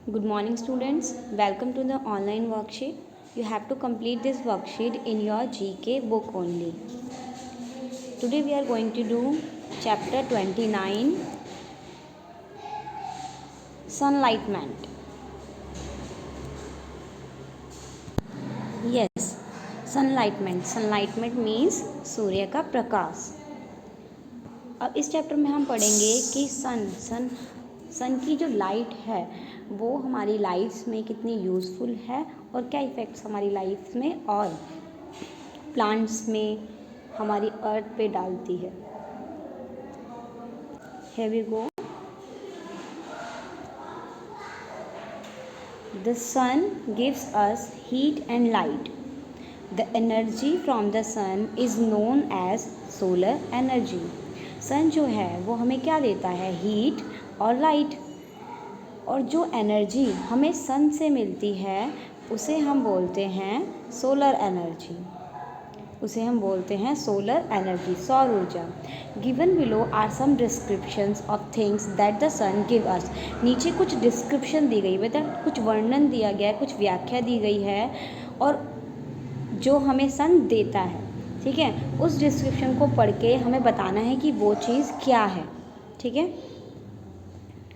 Good morning, students. Welcome to the online worksheet. You have to complete this worksheet in your GK book only. Today we are going to do chapter 29, Sunlightment. Yes, Sunlightment. Sunlightment means सूर्य का प्रकाश. अब इस chapter में हम पढ़ेंगे कि सन की जो light है वो हमारी लाइफ्स में कितनी यूज़फुल है और क्या इफ़ेक्ट्स हमारी लाइफ में और प्लांट्स में हमारी अर्थ पे डालती है. Here we go. The sun gives us heat and light. The energy from the sun is known as solar energy. सन जो है वो हमें क्या देता है? हीट और लाइट. और जो एनर्जी हमें सन से मिलती है उसे हम बोलते हैं सोलर एनर्जी. उसे हम बोलते हैं सोलर एनर्जी, सौर ऊर्जा. Given below are some descriptions of things that the sun give us. नीचे कुछ डिस्क्रिप्शन दी गई, मतलब कुछ वर्णन दिया गया है, कुछ व्याख्या दी गई है और जो हमें सन देता है. ठीक है, उस डिस्क्रिप्शन को पढ़ के हमें बताना है कि वो चीज़ क्या है. ठीक है.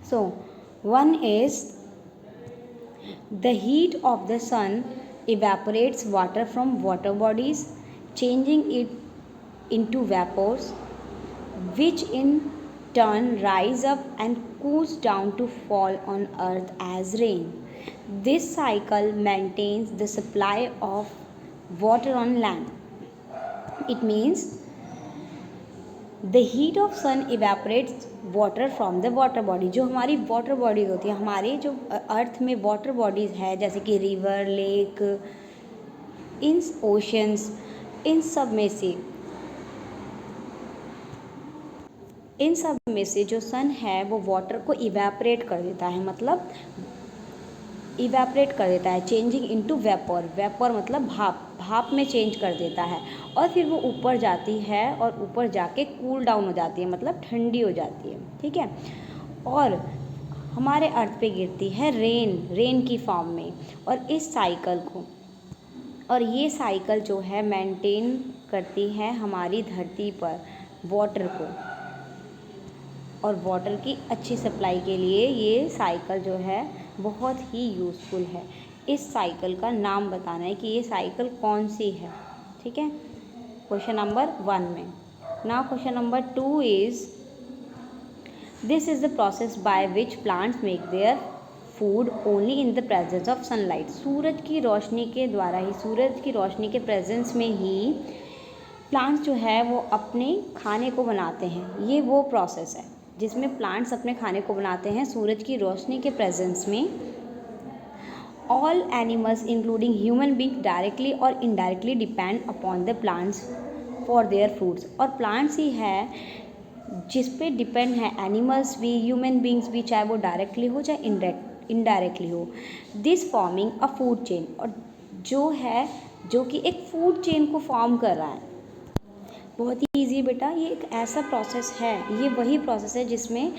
So one is the heat of the sun evaporates water from water bodies, changing it into vapors, which in turn rise up and cools down to fall on earth as rain. This cycle maintains the supply of water on land. It means the heat of sun evaporates water from the water body. जो हमारी water bodies होती है, हमारे जो अर्थ में water bodies है जैसे कि रिवर, लेक, इन ओशंस, इन सब में से जो सन है वो वाटर को इवेपरेट कर देता है. मतलब इवेपरेट कर देता है, चेंजिंग इनटू वेपर. वेपर मतलब भाप में चेंज कर देता है और फिर वो ऊपर जाती है और ऊपर जाके कूल डाउन हो जाती है, मतलब ठंडी हो जाती है. ठीक है. और हमारे अर्थ पे गिरती है रेन की फॉर्म में. और इस साइकिल को, और ये साइकिल जो है मेंटेन करती है हमारी धरती पर वाटर को, और वाटर की अच्छी सप्लाई के लिए ये साइकिल जो है बहुत ही यूज़फुल है. इस साइकिल का नाम बताना है कि ये साइकिल कौन सी है. ठीक है, क्वेश्चन नंबर 1 में. Now question number 2 is this is the process by which plants make their food only in the presence of sunlight. सूरज की रोशनी के द्वारा ही, सूरज की रोशनी के प्रेजेंस में ही प्लांट्स जो है वो अपने खाने को बनाते हैं. ये वो प्रोसेस है जिसमें प्लांट्स अपने खाने को बनाते हैं सूरज की रोशनी के प्रेजेंस में. All animals including human being directly और indirectly depend upon the plants for their foods. और प्लांट्स ही है जिस पे डिपेंड है एनिमल्स भी, ह्यूमन बींग्स भी, चाहे वो डायरेक्टली हो चाहे इनडायरेक्टली हो. This forming a food chain. और जो कि एक फूड चेन को फॉर्म कर रहा है. बहुत ही ईजी बेटा, ये एक ऐसा प्रोसेस है, ये वही प्रोसेस है जिसमें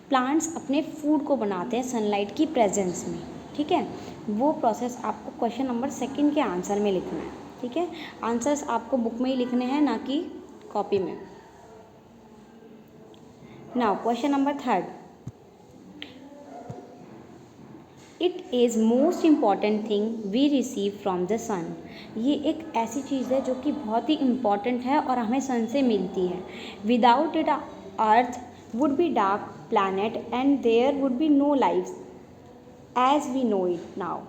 प्लांट्स अपने फूड को बनाते हैं सनलाइट की प्रेजेंस में. ठीक है, वो प्रोसेस आपको क्वेश्चन नंबर 2 के आंसर में लिखना है. ठीक है, आंसर्स आपको बुक में ही लिखने हैं, ना कि कॉपी में. Now question number 3. It is most important thing we receive from the sun. ये एक ऐसी चीज़ है जो कि बहुत ही इम्पॉर्टेंट है और हमें सन से मिलती है. Without it earth would be dark planet and there would be no life as we know it now.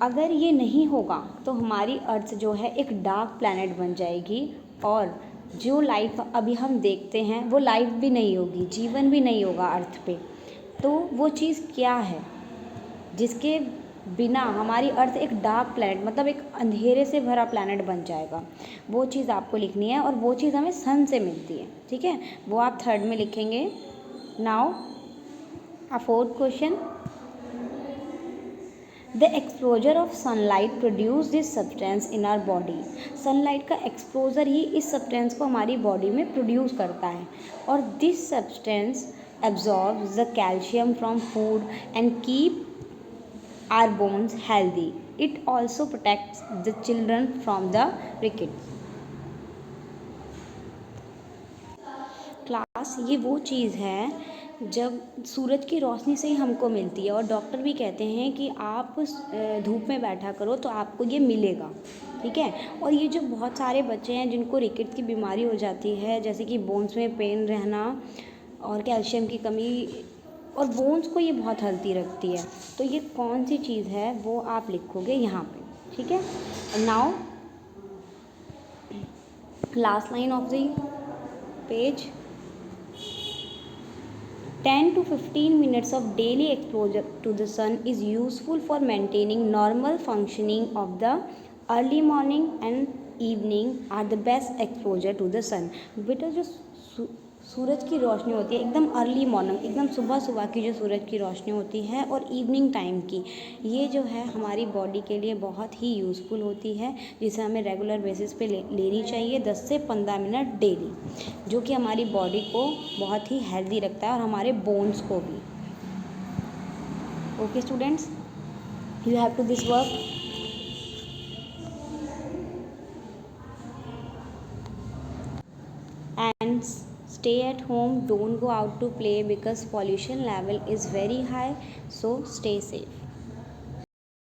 अगर ये नहीं होगा तो हमारी अर्थ जो है एक डार्क प्लैनेट बन जाएगी और जो लाइफ अभी हम देखते हैं वो लाइफ भी नहीं होगी, जीवन भी नहीं होगा अर्थ पे. तो वो चीज़ क्या है जिसके बिना हमारी अर्थ एक डार्क प्लैनेट, मतलब एक अंधेरे से भरा प्लैनेट बन जाएगा. वो चीज़ आपको लिखनी है और वो चीज़ हमें सन से मिलती है. ठीक है, वो आप 3rd में लिखेंगे. Now a 4th question. The exposure of sunlight produce this substance in our body. Sunlight का एक्सपोजर ही इस सब्सटेंस को हमारी बॉडी में प्रोड्यूस करता है. और this substance absorbs the calcium from food and keep our bones healthy. It also protects the children from the rickets. Class ये वो चीज़ है जब सूरज की रोशनी से ही हमको मिलती है, और डॉक्टर भी कहते हैं कि आप धूप में बैठा करो तो आपको ये मिलेगा, ठीक है। और ये जो बहुत सारे बच्चे हैं जिनको रिकेट की बीमारी हो जाती है, जैसे कि बोन्स में पेन रहना और कैल्शियम की कमी, और बोन्स को ये बहुत हेल्दी रखती है, तो ये कौन सी चीज़ है वो आप लिखोगे यहाँ पे, ठीक है। Now last line of the page, 10 to 15 minutes of daily exposure to the sun is useful for maintaining normal functioning of the early morning and evening are the best exposure to the sun. बेटा जो सूरज की रोशनी होती है एकदम early morning, एकदम सुबह सुबह की जो सूरज की रोशनी होती है और इवनिंग टाइम की, ये जो है हमारी बॉडी के लिए बहुत ही यूज़फुल होती है, जिसे हमें रेगुलर बेसिस पे लेनी चाहिए 10 से 15 मिनट डेली, जो कि हमारी बॉडी को बहुत ही हेल्दी रखता है और हमारे बोन्स को भी। Okay students, you have to this work. And stay at home, don't go out to play because pollution level is very high, so stay safe.